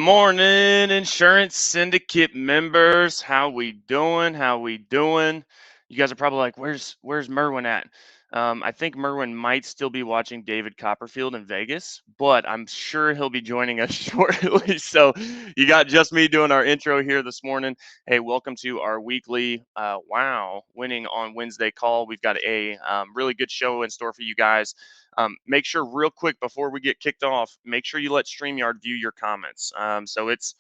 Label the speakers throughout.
Speaker 1: morning, Insurance Syndicate members. How we doing? How we doing? You guys are probably like, "Where's Merwin at?" I think Merwin might still be watching David Copperfield in Vegas, but I'm sure he'll be joining us shortly. So you got just me doing our intro here this morning. Hey, welcome to our weekly winning on Wednesday call. We've got a really good show in store for you guys. Make sure real quick before we get kicked off, make sure you let StreamYard view your comments. So it's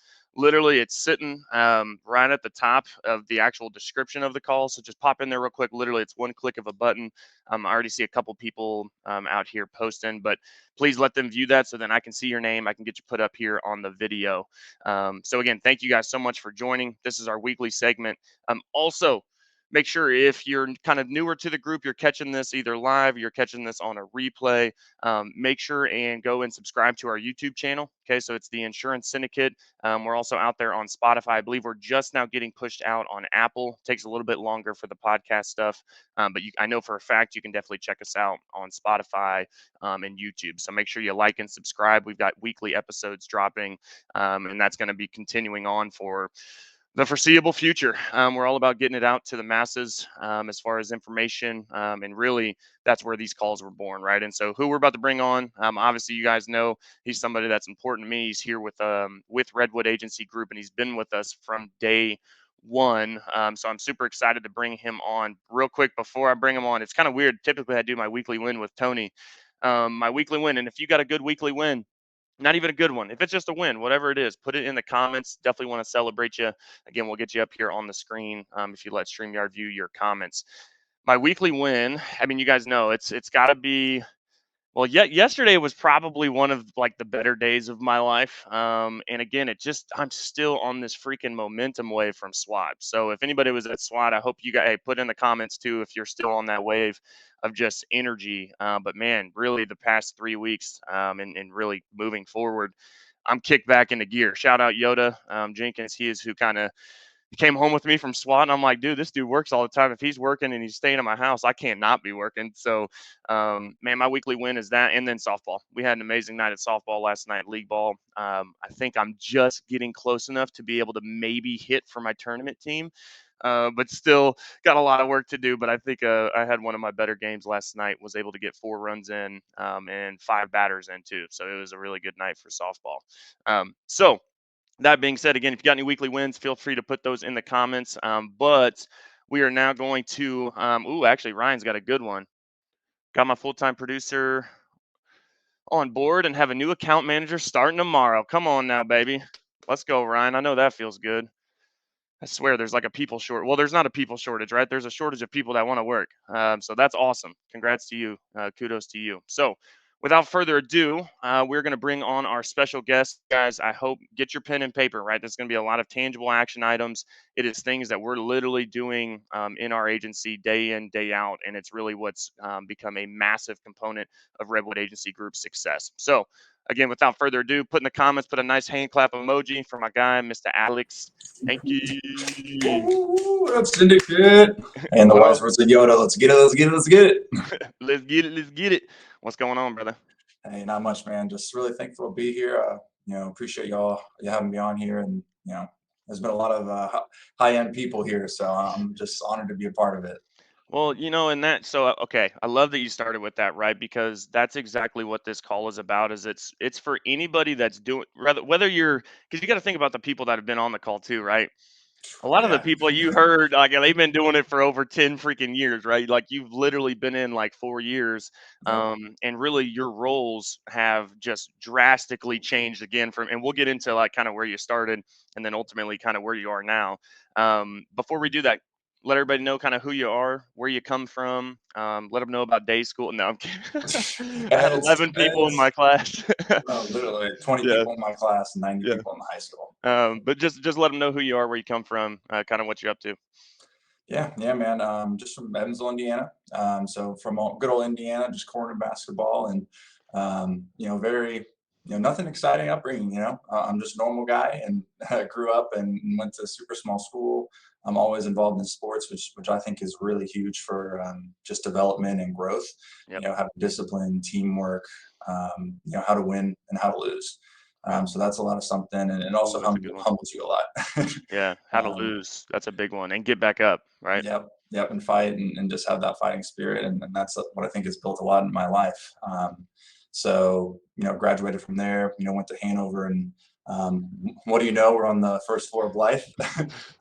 Speaker 1: sitting right at the top of the actual description of the call. So just pop in there real quick. Literally, it's one click of a button. I already see a couple people out here posting, but please let them view that so then I can see your name. I can get you put up here on the video. So again, thank you guys so much for joining. This is our weekly segment. Also, make sure if you're kind of newer to the group, you're catching this either live, you're catching this on a replay, make sure and go and subscribe to our YouTube channel. Okay, so it's the Insurance Syndicate. We're also out there on Spotify. I believe we're just now getting pushed out on Apple. Takes a little bit longer for the podcast stuff, but I know for a fact you can definitely check us out on Spotify and YouTube. So make sure you like and subscribe. We've got weekly episodes dropping, and that's going to be continuing on for the foreseeable future. We're all about getting it out to the masses as far as information, and really that's where these calls were born, right? And so who we're about to bring on, obviously you guys know he's somebody that's important to me. He's here with Redwood Agency Group, and he's been with us from day one. So I'm super excited to bring him on. Real quick before I bring him on, it's kind of weird. Typically I do my weekly win with Tony, my weekly win, and if you got a good weekly win, not even a good one, if it's just a win, whatever it is, put it in the comments. Definitely want to celebrate you. Again, we'll get you up here on the screen if you let StreamYard view your comments. My weekly win, I mean, you guys know it's got to be, well, yesterday was probably one of like the better days of my life. And again, I'm still on this freaking momentum wave from SWAT. So if anybody was at SWAT, I hope you guys put in the comments too if you're still on that wave of just energy. But man, really the past 3 weeks, and really moving forward, I'm kicked back into gear. Shout out Yoda Jenkins. He is who kind of came home with me from SWAT, and I'm like, dude, this dude works all the time. If he's working and he's staying at my house, I can't not be working. So, man, my weekly win is that, and then softball. We had an amazing night at softball last night, league ball. I think I'm just getting close enough to be able to maybe hit for my tournament team, but still got a lot of work to do. But I think I had one of my better games last night. Was able to get 4 runs in and 5 batters in too. So it was a really good night for softball. So that being said, again, if you got any weekly wins, feel free to put those in the comments. But we are now going to, actually, Ryan's got a good one. Got my full-time producer on board and have a new account manager starting tomorrow. Come on now, baby. Let's go, Ryan. I know that feels good. I swear there's like a people short. Well, there's not a people shortage, right? There's a shortage of people that want to work. So that's awesome. Congrats to you. Kudos to you. So without further ado, we're going to bring on our special guest. Guys, I hope get your pen and paper, right? There's going to be a lot of tangible action items. It is things that we're literally doing in our agency day in, day out. And it's really what's become a massive component of Redwood Agency Group's success. So again, without further ado, put in the comments, put a nice hand clap emoji for my guy, Mr. Alex Hanke.
Speaker 2: What up, Syndicate? And the wise words of Yoda, let's get it, let's get it, let's get it.
Speaker 1: Let's get it. What's going on, brother?
Speaker 2: Hey, not much, man. Just really thankful to be here. Appreciate you having me on here. And, there's been a lot of high-end people here, so I'm just honored to be a part of it.
Speaker 1: Well, and that, so okay, I love that you started with that, right? Because that's exactly what this call is about. Is it's for anybody that's doing, rather whether you're, because you got to think about the people that have been on the call too, right? A lot of the
Speaker 2: Yeah.
Speaker 1: people you heard, like they've been doing it for over 10 freaking years, right? Like you've literally been in like 4 years,
Speaker 2: Yep.
Speaker 1: and really your roles have just drastically changed again and we'll get into like kind of where you started and then ultimately kind of where you are now. Before we do that, let everybody know kind of who you are, where you come from. Let them know about day school. No, I'm kidding. I had 11 people in my class.
Speaker 2: Literally 20
Speaker 1: Yeah,
Speaker 2: people in my class, 90
Speaker 1: yeah.
Speaker 2: people in the high school.
Speaker 1: But just let them know who you are, where you come from, kind of what you're up to.
Speaker 2: Yeah, man. Just from Evansville, Indiana. So from good old Indiana, just corner basketball, and very, nothing exciting upbringing. I'm just a normal guy, and grew up and went to a super small school. I'm always involved in sports, which I think is really huge for just development and growth.
Speaker 1: Yep.
Speaker 2: Having discipline, teamwork, how to win and how to lose. So that's a lot of something, and it
Speaker 1: Ooh,
Speaker 2: also
Speaker 1: that's a good one.
Speaker 2: humbles you a lot.
Speaker 1: Yeah, how to
Speaker 2: um,
Speaker 1: lose. That's a big one, and get back up, right?
Speaker 2: yep, yep, and fight and just have that fighting spirit, and that's what I think has built a lot in my life. So graduated from there. Went to Hanover, and what do you know? We're on the first floor of life,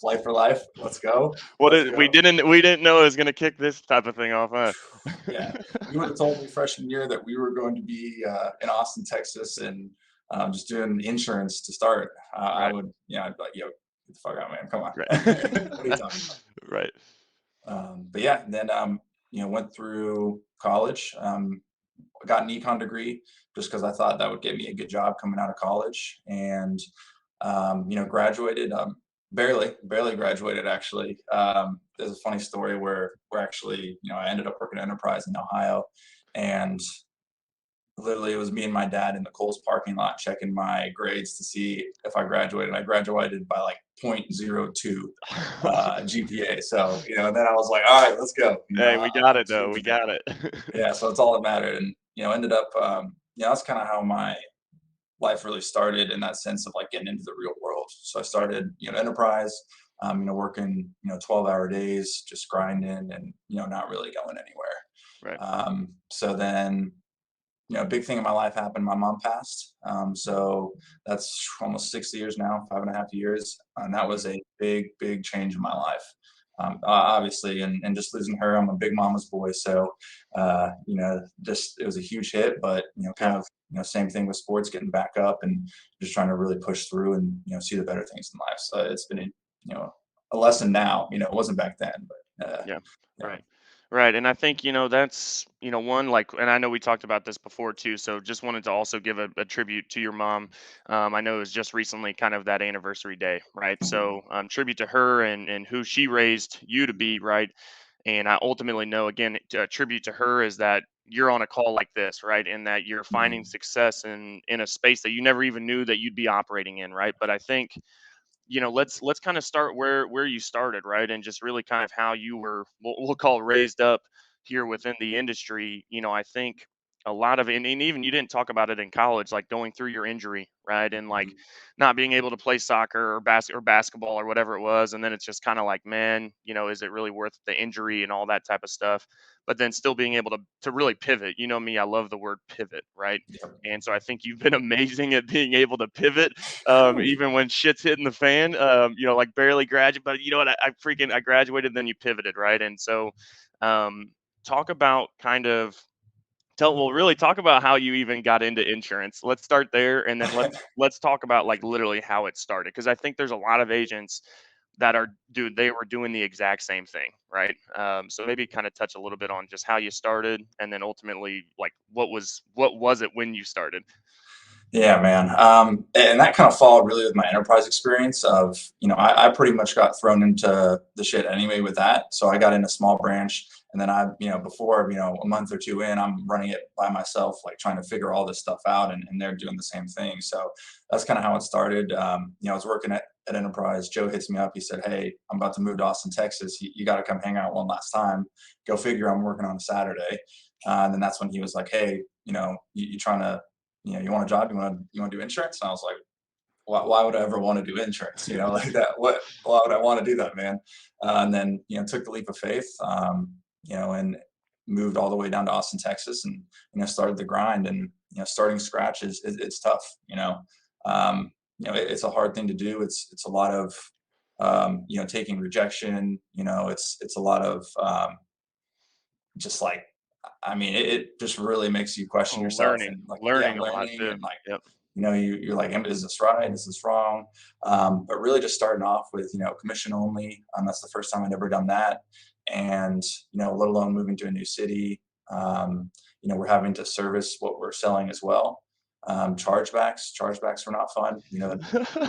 Speaker 2: life for life. Let's go,
Speaker 1: What
Speaker 2: let's
Speaker 1: did
Speaker 2: go.
Speaker 1: we didn't know it was gonna kick this type of thing off, huh?
Speaker 2: Yeah, you would have told me freshman year that we were going to be in Austin, Texas, and just doing insurance to start. I
Speaker 1: Right,
Speaker 2: would, I'd be like, yo, get the fuck out, man. Come on.
Speaker 1: right.
Speaker 2: What are you talking about?
Speaker 1: Right.
Speaker 2: But yeah, then went through college, got an econ degree just because I thought that would get me a good job coming out of college, and graduated. Barely graduated actually. There's a funny story where actually, I ended up working at Enterprise in Ohio, and literally it was me and my dad in the Kohl's parking lot checking my grades to see if I graduated. I graduated by like 0.02 GPA. So, and then I was like, all right, let's go.
Speaker 1: Hey, we got
Speaker 2: I'm
Speaker 1: it though. We
Speaker 2: cruising here.
Speaker 1: got it.
Speaker 2: Yeah. So that's all that mattered. And, ended up, that's kind of how my life really started, in that sense of like getting into the real world. So I started, Enterprise, working, 12-hour days, just grinding and, not really going anywhere.
Speaker 1: Right.
Speaker 2: So then, a big thing in my life happened. My mom passed. So that's almost 6 years now, 5.5 years. And that
Speaker 1: Mhm.
Speaker 2: was a big, big change in my life. Obviously, and just losing her, I'm a big mama's boy. So, just, it was a huge hit, but,
Speaker 1: Yeah.
Speaker 2: kind of, same thing with sports, getting back up and just trying to really push through and, see the better things in life. So it's been, a lesson now, it wasn't back then, but,
Speaker 1: Yeah.
Speaker 2: yeah.
Speaker 1: Right. Right. And I think, that's, one like, and I know we talked about this before too. So just wanted to also give a tribute to your mom. I know it was just recently kind of that anniversary day. Right. So tribute to her and who she raised you to be. Right. And I ultimately know, again, a tribute to her is that you're on a call like this, right? And that you're finding
Speaker 2: Mhm.
Speaker 1: success in a space that you never even knew that you'd be operating in. Right. But I think, let's kind of start where you started, right? And just really kind of how you were, we'll call raised up here within the industry. I think a lot of, and even you didn't talk about it in college, like going through your injury, right? And like
Speaker 2: Mhm.
Speaker 1: not being able to play soccer or basketball or whatever it was. And then it's just kind of like, man, is it really worth the injury and all that type of stuff? But then still being able to really pivot. You know me, I love the word pivot, right?
Speaker 2: Yep.
Speaker 1: And so I think you've been amazing at being able to pivot,
Speaker 2: Whew.
Speaker 1: even when shit's hitting the fan. Like barely graduate, but you know what? I graduated, then you pivoted, right? And so, talk about kind of really talk about how you even got into insurance. Let's start there, and then let's talk about like literally how it started, because I think there's a lot of agents that are dude they were doing the exact same thing, right? So maybe kind of touch a little bit on just how you started, and then ultimately like what was it when you started?
Speaker 2: Yeah, man. And that kind of followed really with my enterprise experience of, I pretty much got thrown into the shit anyway with that. So I got in a small branch, and then before, a month or two in, I'm running it by myself, like trying to figure all this stuff out, and they're doing the same thing. So that's kind of how it started. I was working at Enterprise. Joe hits me up. He said, "Hey, I'm about to move to Austin, Texas. You got to come hang out one last time." Go figure, I'm working on a Saturday. And then that's when he was like, "Hey, you trying to, you want a job? You want to do insurance?" And I was like, why would I ever want to do insurance? Like that. Why would I want to do that, man? And then, took the leap of faith, and moved all the way down to Austin, Texas, and, started the grind. And, starting scratch it's tough, it's a hard thing to do. It's a lot of, taking rejection, it's a lot of, just like, I mean, it just really makes you question
Speaker 1: Oh,
Speaker 2: yourself,
Speaker 1: learning,
Speaker 2: and like, yeah,
Speaker 1: learning a lot
Speaker 2: learning,
Speaker 1: too.
Speaker 2: and like,
Speaker 1: Yep.
Speaker 2: you're like, is this right? Is this wrong? But really just starting off with, commission only. That's the first time I'd ever done that. And, let alone moving to a new city. We're having to service what we're selling as well. Chargebacks were not fun,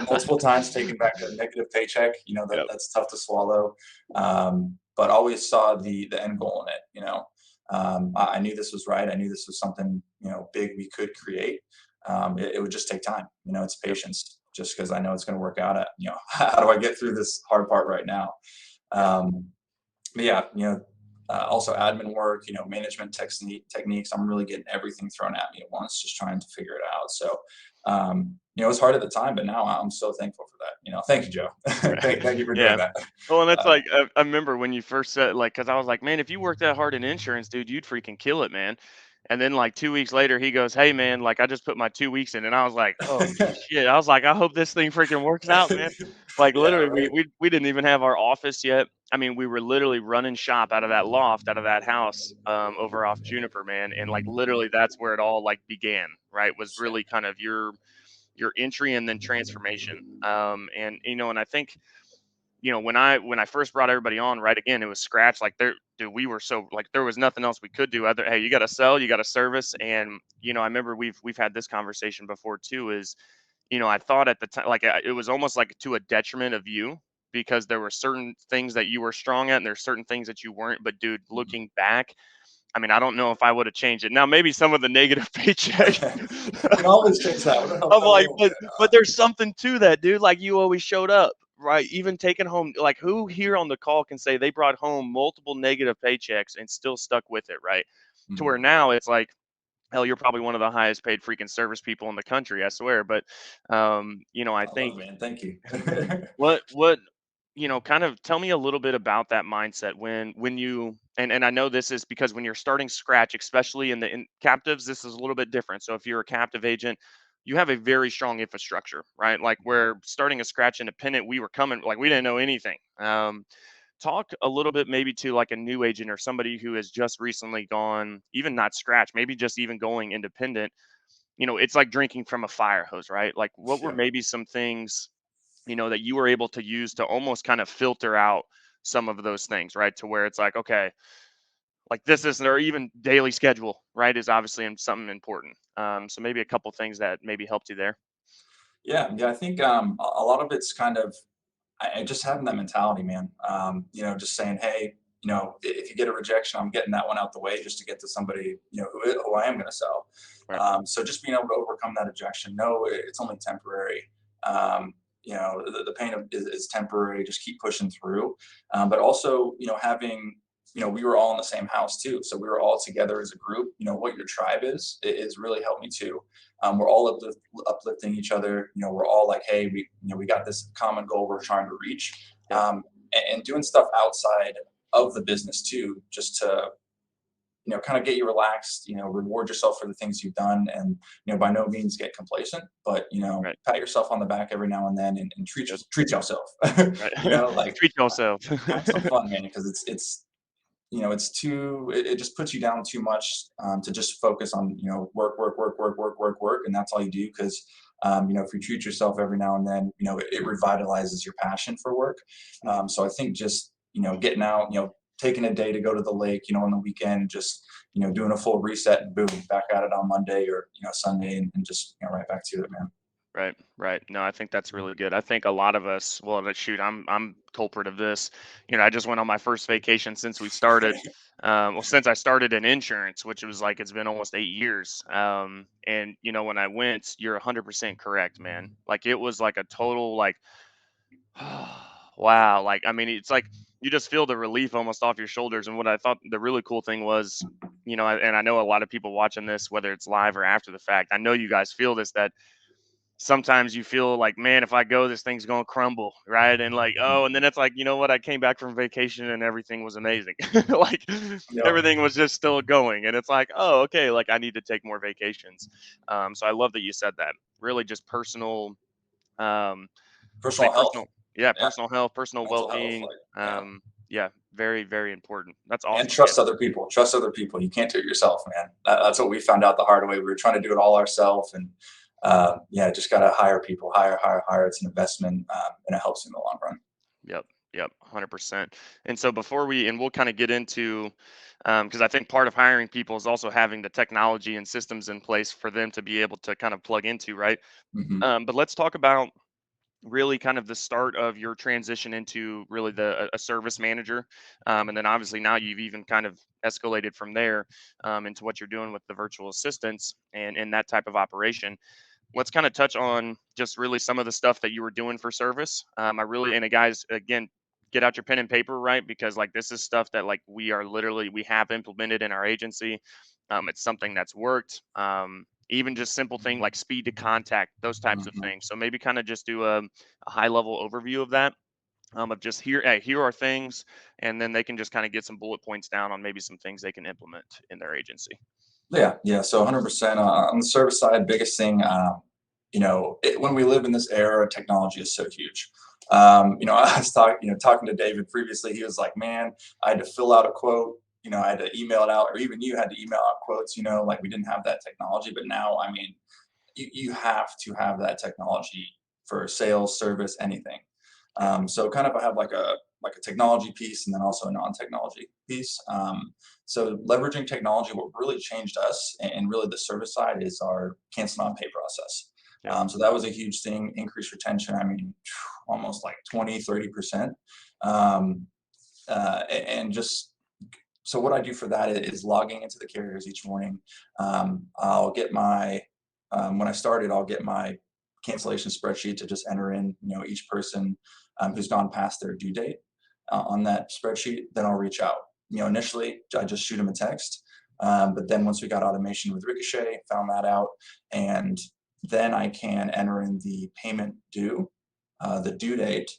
Speaker 2: multiple times taking back a negative paycheck,
Speaker 1: Yep.
Speaker 2: that's tough to swallow. But always saw the end goal in it, I knew this was right. I knew this was something, big we could create. It would just take time. It's
Speaker 1: Yep.
Speaker 2: patience. Just because I know it's going to work out. How do I get through this hard part right now?
Speaker 1: Yeah.
Speaker 2: But yeah, also admin work, management techniques. I'm really getting everything thrown at me at once, just trying to figure it out. So, it was hard at the time, but now I'm so thankful for that. Thank you, Joe. thank you for doing
Speaker 1: Yeah.
Speaker 2: that.
Speaker 1: Well, and that's
Speaker 2: Uh,
Speaker 1: like I remember when you first said like, because I was like, man, if you worked that hard in insurance, dude, you'd freaking kill it, man. And then like 2 weeks later, he goes, hey, man, like I just put my 2 weeks in, and I was like, oh shit. I was like, I hope this thing freaking works out, man. Like
Speaker 2: yeah,
Speaker 1: literally, we
Speaker 2: right.
Speaker 1: we we didn't even have our office yet. I mean, we were literally running shop out of that loft, out of that house, over off Juniper, man, and like literally that's where it all like began, right? Was
Speaker 2: Yeah.
Speaker 1: really kind of your entry and then transformation. And and I think when I first brought everybody on, right, again, it was scratch. Like there, dude, we were so like there was nothing else we could do other. Hey, you got to sell, you got to service, and I remember we've had this conversation before too. Is I thought at the time like it was almost like to a detriment of you because there were certain things that you were strong at and there's certain things that you weren't. But dude,
Speaker 2: Mhm.
Speaker 1: looking back, I mean, I don't know if I would have changed it. Now, maybe some of the negative paycheck.
Speaker 2: You can always change that. Would have helped
Speaker 1: I'm
Speaker 2: out a
Speaker 1: like,
Speaker 2: little
Speaker 1: but
Speaker 2: bit.
Speaker 1: but there's something to that, dude. Like you always showed up, right? Even taking home, like who here on the call can say they brought home multiple negative paychecks and still stuck with it, right? To where
Speaker 2: Mhm.
Speaker 1: now it's like, hell, you're probably one of the highest paid freaking service people in the country, I swear. But I
Speaker 2: I love
Speaker 1: think
Speaker 2: it, man. Thank you.
Speaker 1: what kind of tell me a little bit about that mindset when you and I know this is because when you're starting scratch, especially in captives, this is a little bit different. So if you're a captive agent, you have a very strong infrastructure, right? Like where starting a scratch independent, we were coming like we didn't know anything. Talk a little bit maybe to like a new agent or somebody who has just recently gone, even not scratch, maybe just even going independent. It's like drinking from a fire hose, right? Like what were
Speaker 2: Yeah.
Speaker 1: maybe some things that you were able to use to almost kind of filter out some of those things, right? To where it's like, okay, like this isn't, or even daily schedule, right, is obviously something important. So maybe a couple things that maybe helped you there.
Speaker 2: Yeah. I think a lot of it's kind of just having that mentality, man. Just saying, hey, if you get a rejection, I'm getting that one out the way just to get to somebody, who I am going to sell.
Speaker 1: Right.
Speaker 2: So just being able to overcome that objection, no, it's only temporary. The pain is temporary. Just keep pushing through. But also, having, we were all in the same house too. So we were all together as a group. What your tribe is really helped me too. We're all uplifting each other. We're all like, hey, we got this common goal we're trying to reach,
Speaker 1: Yep.
Speaker 2: and doing stuff outside of the business too, just to kind of get you relaxed. Reward yourself for the things you've done, and by no means get complacent, but
Speaker 1: Right.
Speaker 2: pat yourself on the back every now and then, and treat
Speaker 1: Good.
Speaker 2: treat yourself.
Speaker 1: Right.
Speaker 2: Like
Speaker 1: Treat yourself.
Speaker 2: have some fun, man, because it's too it just puts you down too much, to just focus on work work work work work work work, and that's all you do. Because if you treat yourself every now and then, it revitalizes your passion for work. So I think just getting out, taking a day to go to the lake, on the weekend, just doing a full reset, and boom, back at it on Monday or Sunday, and just right back to it, man.
Speaker 1: Right, right. No, I think that's really good. I think a lot of us, well, shoot, I'm culprit of this. I just went on my first vacation since we started. Well, since I started in insurance, which was like it's been almost 8 years. And when I went, you're 100% correct, man. Like it was like a total like, wow. Like I mean, it's like you just feel the relief almost off your shoulders. And what I thought the really cool thing was, and I know a lot of people watching this, whether it's live or after the fact, I know you guys feel this that sometimes you feel like, man, if I go, this thing's gonna crumble, right? And like, oh, and then it's like, you know what? I came back from vacation and everything was amazing. Like
Speaker 2: Yep.
Speaker 1: everything was just still going. And it's like, oh, okay, like I need to take more vacations. So I love that you said that. Really just personal, say
Speaker 2: Personal health.
Speaker 1: personal, yeah,
Speaker 2: Yeah.
Speaker 1: personal health, personal
Speaker 2: Mental health.
Speaker 1: well-being.
Speaker 2: Like, yeah.
Speaker 1: Yeah, very, very important. That's
Speaker 2: And
Speaker 1: awesome, man.
Speaker 2: trust other people. Trust other people. You can't do it yourself, man. That's what we found out the hard way. We were trying to do it all ourselves, and yeah, just gotta hire people. Hire, hire, hire. It's an investment, and it helps in the long run.
Speaker 1: Yep, yep, 100%. And so before we'll kind of get into, because I think part of hiring people is also having the technology and systems in place for them to be able to kind of plug into, right?
Speaker 2: Hmm.
Speaker 1: But let's talk about really kind of the start of your transition into really a service manager, and then obviously now you've even kind of escalated from there into what you're doing with the virtual assistants and that type of operation. Let's kind of touch on just really some of the stuff that you were doing for service. I really, and guys, again, get out your pen and paper, right? Because like this is stuff that like we have implemented in our agency. It's something that's worked. Even just simple thing like speed to contact, those types of
Speaker 2: Mhm.
Speaker 1: things. So maybe kind of just do a high level overview of that. Of just here are things, and then they can just kind of get some bullet points down on maybe some things they can implement in their agency.
Speaker 2: Yeah, yeah. So 100% on the service side, biggest thing, when we live in this era, technology is so huge. I was talking to David previously. He was like, "Man, I had to fill out a quote. I had to email it out, or even you had to email out quotes. Like we didn't have that technology, but now, I mean, you have to have that technology for sales, service, anything.
Speaker 1: Yep.
Speaker 2: So kind of I have like a technology piece and then also a non-technology piece. So leveraging technology, what really changed us and really the service side is our cancel non-pay process.
Speaker 1: Yep.
Speaker 2: So that was a huge thing, increased retention. I mean, almost like 20-30%. Um, and just so what I do for that is logging into the carriers each morning. I'll get when I started, I'll get my cancellation spreadsheet to just enter in, each person who's gone past their due date on that spreadsheet. Then I'll reach out. Initially, I just shoot them a text. But then once we got automation with Ricochet, found that out, and then I can enter in the payment due, the due date,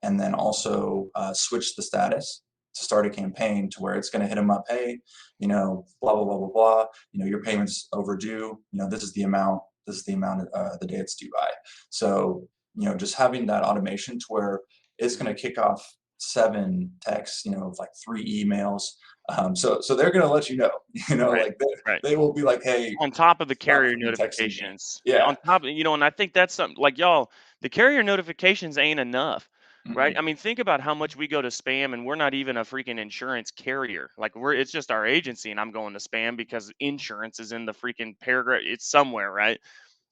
Speaker 2: and then also switch the status to start a campaign to where it's going to hit them up. Hey, blah blah blah blah blah. Your payment's overdue. This is the amount. This is the amount the day it's due by. So just having that automation to where it's going to kick off 7 texts. Like 3 emails. So they're going to let you know.
Speaker 1: Right.
Speaker 2: Like
Speaker 1: Right.
Speaker 2: they will be like, hey,
Speaker 1: On top of the
Speaker 2: stop
Speaker 1: carrier
Speaker 2: freaking texting me.
Speaker 1: notifications,
Speaker 2: Yeah.
Speaker 1: on top of, and I think that's something like y'all, the carrier notifications ain't enough, right? I
Speaker 2: Mm-mm.
Speaker 1: mean, think about how much we go to spam, and we're not even a freaking insurance carrier. Like it's just our agency, and I'm going to spam because insurance is in the freaking paragraph. It's somewhere, right?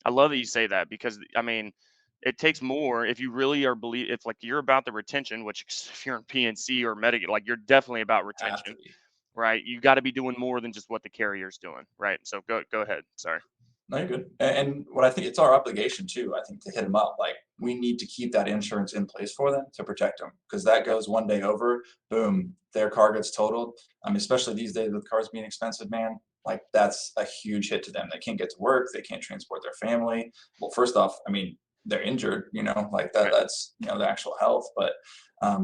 Speaker 1: I love that you say that because I mean, it takes more if you really are if like you're about the retention, which if you're in PNC or Medicaid, like you're definitely about
Speaker 2: Have to
Speaker 1: retention,
Speaker 2: be.
Speaker 1: right? You got to be doing more than just what the carrier's doing, right? So go ahead. Sorry.
Speaker 2: No, you're good. And what I think it's our obligation too, I think, to hit them up. Like we need to keep that insurance in place for them to protect them because that
Speaker 1: Yep.
Speaker 2: goes one day over, boom, their car gets totaled. I mean, especially these days with cars being expensive, man. Like that's a huge hit to them. They can't get to work. They can't transport their family. Well, first off, I mean, they're injured. Like that.
Speaker 1: Right.
Speaker 2: That's their actual health. But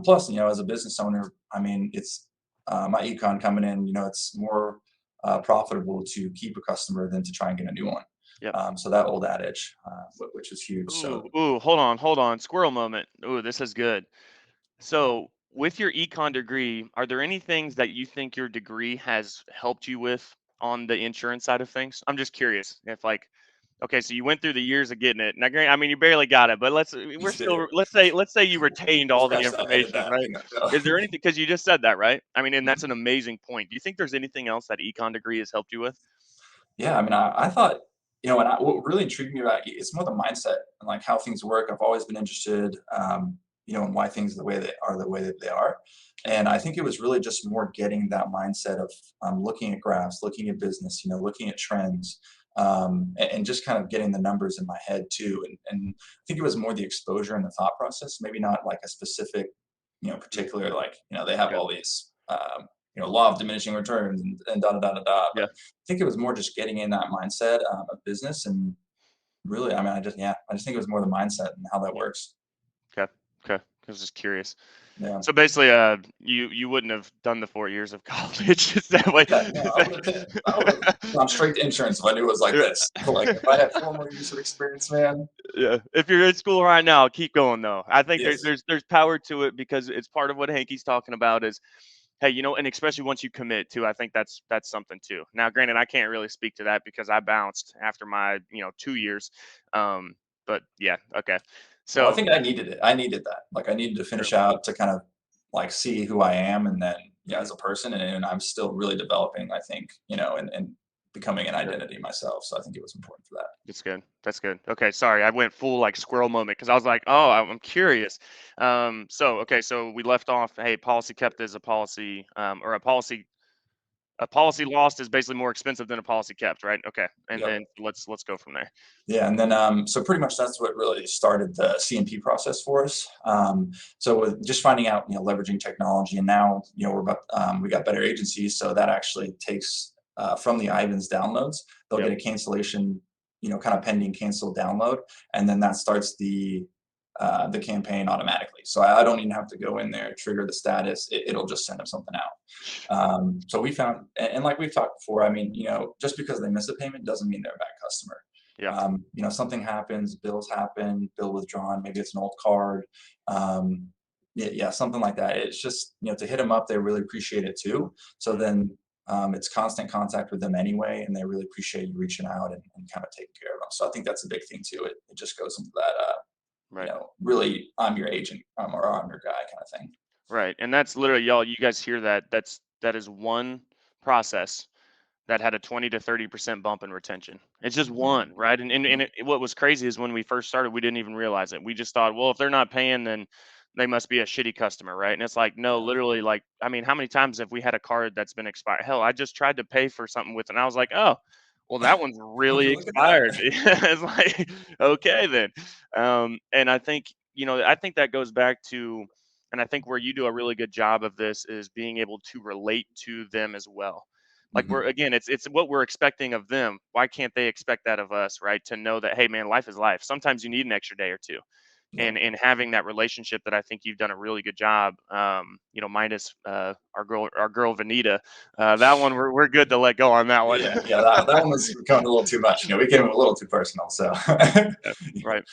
Speaker 2: plus, as a business owner, I mean, it's my econ coming in. It's more profitable to keep a customer than to try and get a new one.
Speaker 1: Yep.
Speaker 2: So that old adage, which is huge. So
Speaker 1: Ooh, hold on. Squirrel moment. Ooh, this is good. So, with your econ degree, are there any things that you think your degree has helped you with on the insurance side of things? I'm just curious if like, okay, so you went through the years of getting it. Now, I mean, you barely got it, but we're still let's say you retained all the
Speaker 2: scratch that, edit
Speaker 1: information,
Speaker 2: that.
Speaker 1: right?
Speaker 2: No.
Speaker 1: Is there anything because you just said that, right? I mean, and that's an amazing point. Do you think there's anything else that econ degree has helped you with?
Speaker 2: Yeah, I mean, I thought, and what really intrigued me about it, it's more the mindset and like how things work. I've always been interested, in why things the way that they are. And I think it was really just more getting that mindset of looking at graphs, looking at business, looking at trends, and just kind of getting the numbers in my head too. And I think it was more the exposure and the thought process, maybe not like a specific,
Speaker 1: Mm,
Speaker 2: particular, like, they have
Speaker 1: yeah,
Speaker 2: all these, law of diminishing returns and da da da da da.
Speaker 1: yeah.
Speaker 2: I think it was more just getting in that mindset of business and really, I mean, I just think it was more the mindset and how that
Speaker 1: Yeah.
Speaker 2: works.
Speaker 1: Okay. Okay. I was just curious.
Speaker 2: Yeah.
Speaker 1: So basically, you wouldn't have done the 4 years of college. Is that way?
Speaker 2: Yeah, no, I would have gone straight to insurance if I knew it was like this. Like if I had 4 more years of experience, man.
Speaker 1: Yeah. If you're in school right now, keep going though. I think
Speaker 2: Yes.
Speaker 1: there's power to it because it's part of what Hankey's talking about is, hey, and especially once you commit to, I think that's something too. Now, granted, I can't really speak to that because I bounced after my 2 years. Um, but yeah, okay.
Speaker 2: Well, I
Speaker 1: So
Speaker 2: think I needed it. I needed that. Like I needed to
Speaker 1: true.
Speaker 2: finish out to kind of like see who I am and then
Speaker 1: Mhm.
Speaker 2: as a person and I'm still really developing, I think, and becoming an
Speaker 1: Good.
Speaker 2: identity myself. So I think it was important for that.
Speaker 1: That's good. That's good. Okay, sorry, I went full like squirrel moment because I was like, oh, I'm curious. So okay, so we left off. Hey, policy kept as a policy, or a policy. A policy lost is basically more expensive than a policy kept, right? Okay, and
Speaker 2: Yep.
Speaker 1: then let's go from there.
Speaker 2: Yeah, and then so pretty much that's what really started the CMP process for us. So with just finding out, leveraging technology, and now we're about we got better agencies, so that actually takes from the Ivans downloads, they'll
Speaker 1: Yep.
Speaker 2: get a cancellation, kind of pending cancel download, and then that starts the campaign automatically. So I don't even have to go in there, trigger the status. It'll just send them something out. So we found, and like we've talked before, I mean, just because they miss a payment doesn't mean they're a bad customer.
Speaker 1: Yeah.
Speaker 2: Something happens, bills happen, bill withdrawn, maybe it's an old card. Um, yeah, something like that. It's just, to hit them up, they really appreciate it too. So
Speaker 1: Mm.
Speaker 2: then it's constant contact with them anyway, and they really appreciate you reaching out and kind of taking care of them. So I think that's a big thing too. It just goes into that,
Speaker 1: Right.
Speaker 2: really, I'm your agent, or I'm your guy kind of thing.
Speaker 1: Right. And that's literally, y'all, you guys hear that? That is one process that had a 20 to 30% bump in retention. It's just
Speaker 2: Yep.
Speaker 1: one, right? And
Speaker 2: Yep.
Speaker 1: what was crazy is when we first started, we didn't even realize it. We just thought, well, if they're not paying, then they must be a shitty customer, right? And it's like, no,
Speaker 2: Yep.
Speaker 1: literally, like, I mean, how many times have we had a card that's been expired? Hell, I just tried to pay for something with, and I was like, oh, well, that one's
Speaker 2: Would
Speaker 1: really
Speaker 2: you look at that?
Speaker 1: expired. It's like, okay, then. And I think, I think that goes back to, and I think where you do a really good job of this is being able to relate to them as well. Like, we're,
Speaker 2: Hmm.
Speaker 1: again, it's what we're expecting of them. Why can't they expect that of us, right? To know that, hey, man, life is life. Sometimes you need an extra day or two,
Speaker 2: Yep.
Speaker 1: and having that relationship that I think you've done a really good job. Minus our girl Vanita, that one we're good to let go on that one.
Speaker 2: Yeah, yeah, that one was becoming a little too much. We came a little too personal. So,
Speaker 1: Yeah, right.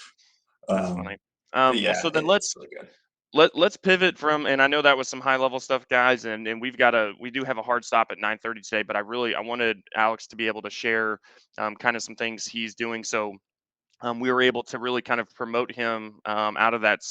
Speaker 1: That's
Speaker 2: um,
Speaker 1: funny.
Speaker 2: but
Speaker 1: Well,
Speaker 2: yeah,
Speaker 1: so then
Speaker 2: it's really good.
Speaker 1: let's pivot from, and I know that was some high level stuff, guys, and we do have a hard stop at 9:30 today, but I wanted Alex to be able to share kind of some things he's doing. So we were able to really kind of promote him out of that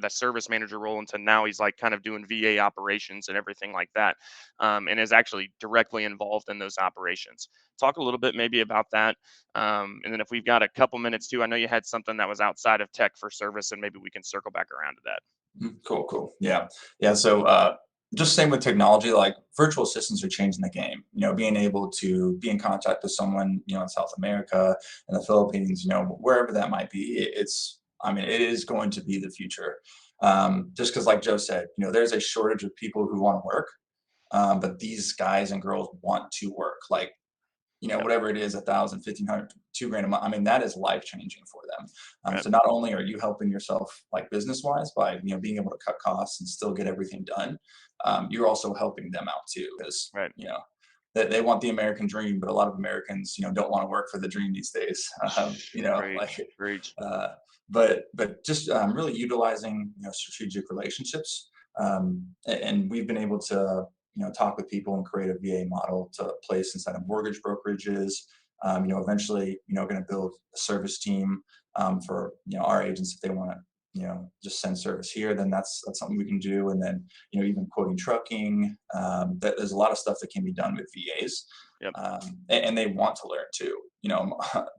Speaker 1: service manager role into now he's like kind of doing VA operations and everything like that, and is actually directly involved in those operations. Talk a little bit maybe about that, and then if we've got a couple minutes too, I know you had something that was outside of tech for service, and maybe we can circle back around to that.
Speaker 2: Cool, cool. Yeah, yeah. So, just same with technology, like virtual assistants are changing the game. Being able to be in contact with someone, in South America, in the Philippines, wherever that might be, I mean, it is going to be the future. Just because, like Joe said, there's a shortage of people who want to work, but these guys and girls want to work. Like,
Speaker 1: Yep.
Speaker 2: whatever it is, 1,000, 1,500, 2 grand a month. I mean, that is life changing for them.
Speaker 1: Right.
Speaker 2: So not only are you helping yourself like business wise by being able to cut costs and still get everything done, you're also helping them out too, because
Speaker 1: Right.
Speaker 2: they want the American dream, but a lot of Americans don't want to work for the dream these days.
Speaker 1: Preach.
Speaker 2: Like
Speaker 1: Preach.
Speaker 2: uh, but just really utilizing strategic relationships, and we've been able to talk with people and create a VA model to place inside of mortgage brokerages. Eventually, going to build a service team for our agents if they want to just send service here. Then that's something we can do. And then even quoting trucking. There's a lot of stuff that can be done with VAs,
Speaker 1: Yep.
Speaker 2: and they want to learn too.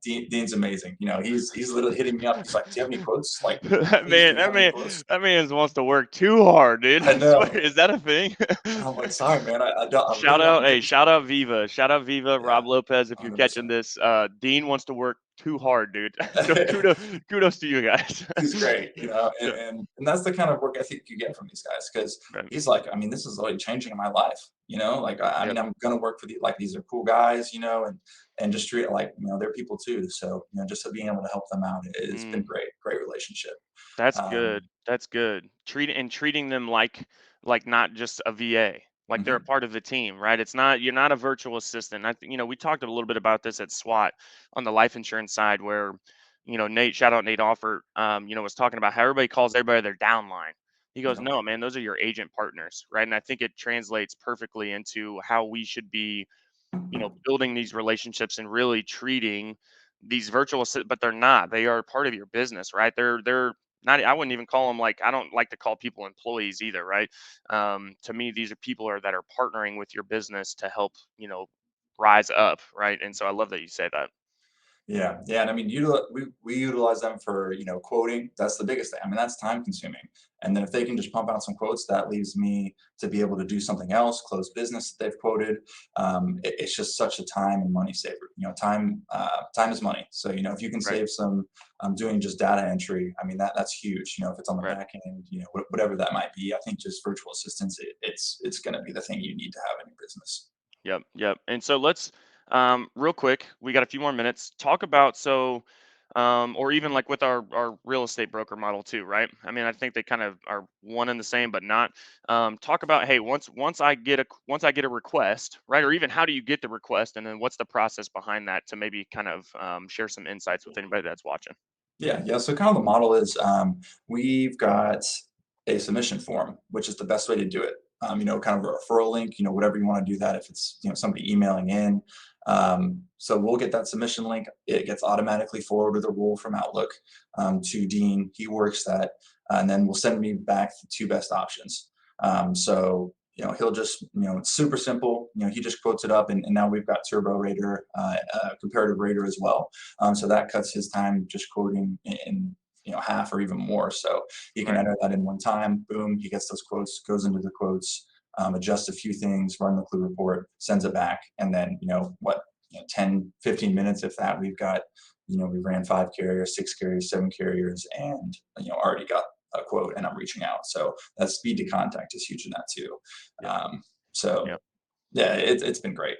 Speaker 2: Dean's amazing. He's literally hitting me up. He's like, "Do you have any quotes? Like,
Speaker 1: that
Speaker 2: please,
Speaker 1: man,
Speaker 2: do you
Speaker 1: that
Speaker 2: have any
Speaker 1: man,
Speaker 2: quotes?"
Speaker 1: that man wants to work too hard, dude.
Speaker 2: I
Speaker 1: I swear,
Speaker 2: know.
Speaker 1: is that a thing?
Speaker 2: I'm like, sorry, man. I really want to get this
Speaker 1: Shout
Speaker 2: done.
Speaker 1: out Viva,
Speaker 2: Yeah,
Speaker 1: Rob Lopez. If you're catching
Speaker 2: 100%.
Speaker 1: this, Dean wants to work too hard, dude. So kudos to you guys.
Speaker 2: He's great,
Speaker 1: Yeah,
Speaker 2: and that's the kind of work ethic you get from these guys because
Speaker 1: right.
Speaker 2: he's like, I mean, this is really changing my life, like I
Speaker 1: Yep.
Speaker 2: mean, I'm gonna work for like these are cool guys, and just treat it like they're people too. So just being able to help them out, it's been
Speaker 1: Mm.
Speaker 2: great, great relationship.
Speaker 1: That's
Speaker 2: Um,
Speaker 1: good. That's good. Treating them like not just a VA, like they're a
Speaker 2: mhm,
Speaker 1: part of the team, right? It's not You're not a virtual assistant. We talked a little bit about this at SWAT on the life insurance side, where Nate, shout out Nate Offer, was talking about how everybody calls everybody their downline. He goes,
Speaker 2: yep,
Speaker 1: no, man, those are your agent partners, right? And I think it translates perfectly into how we should be building these relationships and really treating these but they're not. They are part of your business, right? They're not. I wouldn't even call them, like, I don't like to call people employees either, right? To me, these are people that are partnering with your business to help rise up, right? And so I love that you say that.
Speaker 2: Yeah, yeah, and I mean, we utilize them for, quoting. That's the biggest thing. I mean, that's time consuming. And then if they can just pump out some quotes, that leaves me to be able to do something else, close business that they've quoted. It's just such a time and money saver. Time is money. So if you can
Speaker 1: Right,
Speaker 2: save some doing just data entry, I mean that's huge. If it's on the
Speaker 1: right.
Speaker 2: back end, whatever that might be. I think just virtual assistants, it's going to be the thing you need to have in your business.
Speaker 1: Yep, yep. And so let's real quick, we got a few more minutes. Talk about or even like with our real estate broker model too, right? I mean, I think they kind of are one and the same, but not. Talk about, hey, once I get a request, right? Or even how do you get the request, and then what's the process behind that to maybe kind of share some insights with anybody that's watching.
Speaker 2: Yeah, yeah. So kind of the model is we've got a submission form, which is the best way to do it. Kind of a referral link, whatever you want to do that. If it's somebody emailing in, so we'll get that submission link. It gets automatically forwarded the rule from Outlook to Dean. He works that, and then will send me back the two best options. So he'll just it's super simple. He just quotes it up, and now we've got Turbo Rater, comparative rater as well. So that cuts his time just quoting in half or even more. So he can
Speaker 1: Right.
Speaker 2: enter that in one time. Boom, he gets those quotes, goes into the quotes, adjusts a few things, run the clue report, sends it back, and then 10, 15 minutes, if that, we've got we ran 5 carriers, 6 carriers, 7 carriers, and already got a quote, and I'm reaching out. So that speed to contact is huge in that too.
Speaker 1: Yep.
Speaker 2: So
Speaker 1: Yep.
Speaker 2: yeah, it's been great.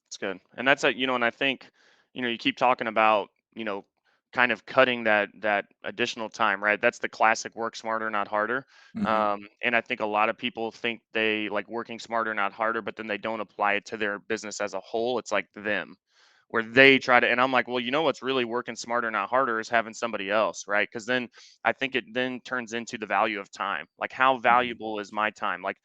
Speaker 1: It's good. And that's and I think, you keep talking about, kind of cutting that additional time, right? That's the classic work smarter, not harder.
Speaker 2: Hmm.
Speaker 1: And I think a lot of people think they like working smarter, not harder, but then they don't apply it to their business as a whole. It's like them, where they try to, and I'm like, well, what's really working smarter, not harder is having somebody else, right? Because then I think it then turns into the value of time. Like, how
Speaker 2: Hmm.
Speaker 1: valuable is my time? Like,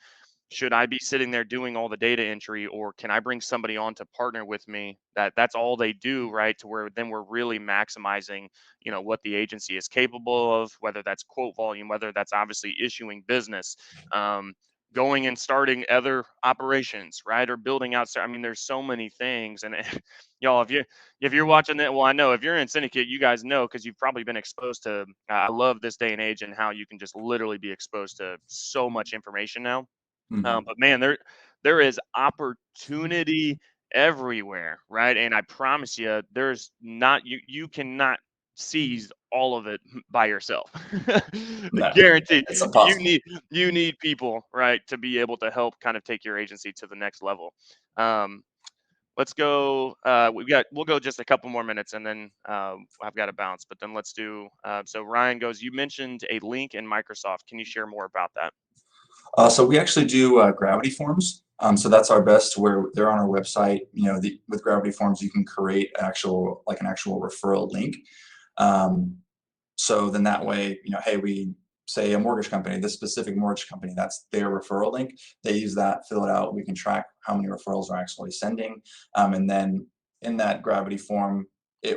Speaker 1: should I be sitting there doing all the data entry, or can I bring somebody on to partner with me that's all they do, right? To where then we're really maximizing, what the agency is capable of, whether that's quote volume, whether that's obviously issuing business, um, going and starting other operations, right? Or building out. I mean, there's so many things, and y'all, if you're watching that, well, I know if you're in syndicate, you guys know because you've probably been exposed to. I love this day and age and how you can just literally be exposed to so much information now,
Speaker 2: Hmm.
Speaker 1: but man, there is opportunity everywhere, right? And I promise you, there's not you cannot seize all of it by yourself.
Speaker 2: No,
Speaker 1: Guaranteed.
Speaker 2: it's
Speaker 1: You
Speaker 2: impossible.
Speaker 1: need you need people, right, to be able to help kind of take your agency to the next level. Um, let's go. We'll go just a couple more minutes, and then I've got to bounce. But then let's do. So Ryan goes. You mentioned a link in Microsoft. Can you share more about that?
Speaker 2: So we actually do gravity forms. So that's our best, where they're on our website. With gravity forms, you can create an actual referral link. Um, so then that way, hey, we say a mortgage company, this specific mortgage company, that's their referral link. They use that, fill it out. We can track how many referrals are actually sending. And then in that gravity form,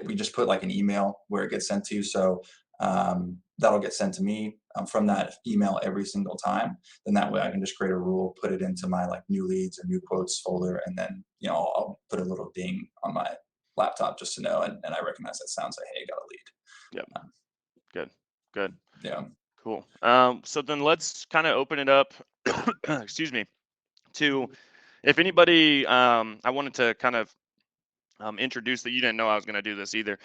Speaker 2: we just put like an email where it gets sent to. So that'll get sent to me from that email every single time. Then that way I can just create a rule, put it into my like new leads or new quotes folder, and then I'll put a little ding on my laptop just to know, and I recognize that sound, say, hey, got a lead.
Speaker 1: Yep. Good. Good.
Speaker 2: Yeah.
Speaker 1: Cool. So then let's kind of open it up, excuse me, to if anybody, I wanted to kind of introduce that you didn't know I was going to do this either.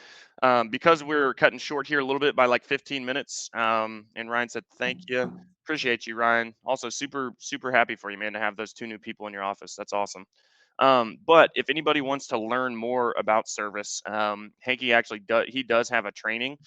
Speaker 1: Because we're cutting short here a little bit by like 15 minutes. And Ryan said, thank you. Appreciate you, Ryan. Also, super, super happy for you, man, to have those two new people in your office. That's awesome. But if anybody wants to learn more about service, Hanky actually does have a training.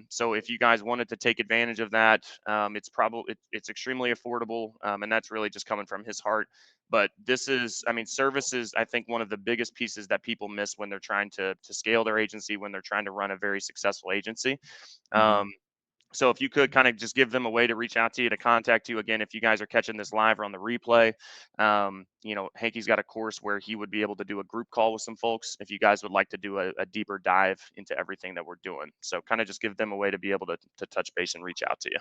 Speaker 1: So if you guys wanted to take advantage of that, it's extremely affordable, and that's really just coming from his heart. But this is, I mean, service is, I think, one of the biggest pieces that people miss when they're trying to scale their agency, when they're trying to run a very successful agency.
Speaker 2: Hmm.
Speaker 1: Um, So if you could kind of just give them a way to reach out to you, to contact you again, if you guys are catching this live or on the replay, Hanke's got a course where he would be able to do a group call with some folks if you guys would like to do a deeper dive into everything that we're doing. So kind of just give them a way to be able to touch base and reach out to you.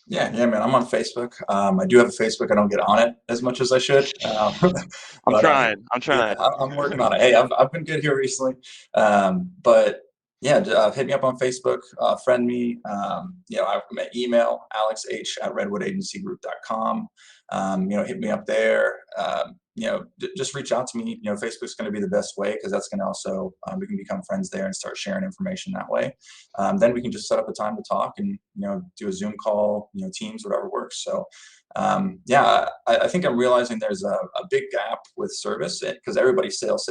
Speaker 2: Yeah, man. I'm on Facebook. I do have a Facebook. I don't get on it as much as I should.
Speaker 1: I'm
Speaker 2: But
Speaker 1: trying.
Speaker 2: yeah, I'm working on it. Hey, I've been good here recently. But yeah, hit me up on Facebook, friend me. I've my email, alexh@redwoodagencygroup.com. Hit me up there. Just reach out to me. Facebook's going to be the best way because that's going to also we can become friends there and start sharing information that way. Then we can just set up a time to talk and do a Zoom call, Teams, whatever works. So I think I'm realizing there's a big gap with service because everybody sales,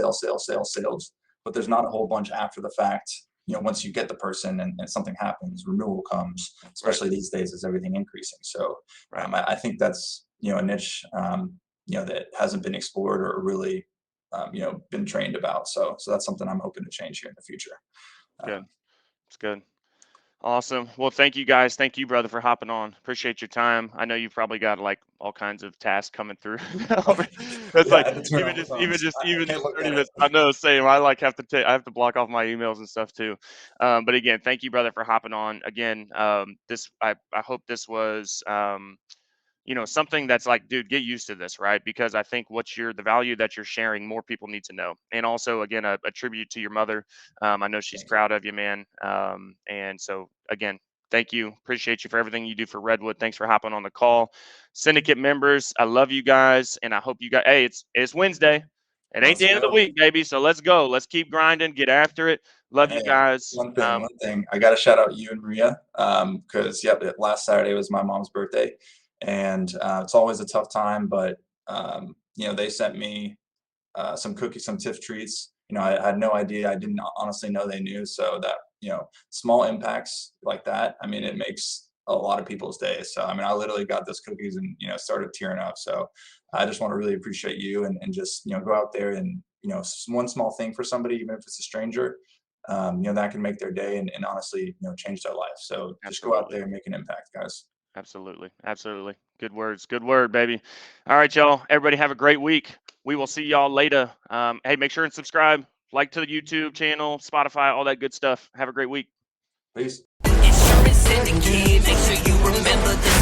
Speaker 2: but there's not a whole bunch after the fact. Once you get the person and something happens, renewal comes, especially these days as everything increasing. So I think that's a niche that hasn't been explored or really been trained about. So that's something I'm hoping to change here in the future.
Speaker 1: Good. It's good. Awesome. Well, thank you guys. Thank you, brother, for hopping on. Appreciate your time. I know you've probably got like all kinds of tasks coming through. It's like even just 30 minutes. I know, same. I like have to block off my emails and stuff too. But again, thank you, brother, for hopping on. Again, I hope this was something that's like, dude, get used to this, right? Because I think the value that you're sharing, more people need to know. And also, again, a tribute to your mother. I know she's proud of you, man. And so, again, thank you. Appreciate you for everything you do for Redwood. Thanks for hopping on the call. Syndicate members, I love you guys. And I hope you guys, hey, it's Wednesday. It ain't the end of the week, baby. So let's go. Let's keep grinding. Get after it. Love you guys.
Speaker 2: One thing. I got to shout out you and Maria because, last Saturday was my mom's birthday. And it's always a tough time, but they sent me some cookies, some TIFF treats. I had no idea. I didn't honestly know they knew. So that small impacts like that, I mean, it makes a lot of people's days. So I mean, I literally got those cookies and started tearing up. So I just want to really appreciate you and just go out there and one small thing for somebody, even if it's a stranger, that can make their day and honestly change their life. So just go out there and make an impact, guys.
Speaker 1: Absolutely. Good words. Good word, baby. All right, y'all. Everybody have a great week. We will see y'all later. Hey, make sure and subscribe, like to the YouTube channel, Spotify, all that good stuff. Have a great week.
Speaker 2: Peace.
Speaker 3: Insurance syndicate, make sure you remember the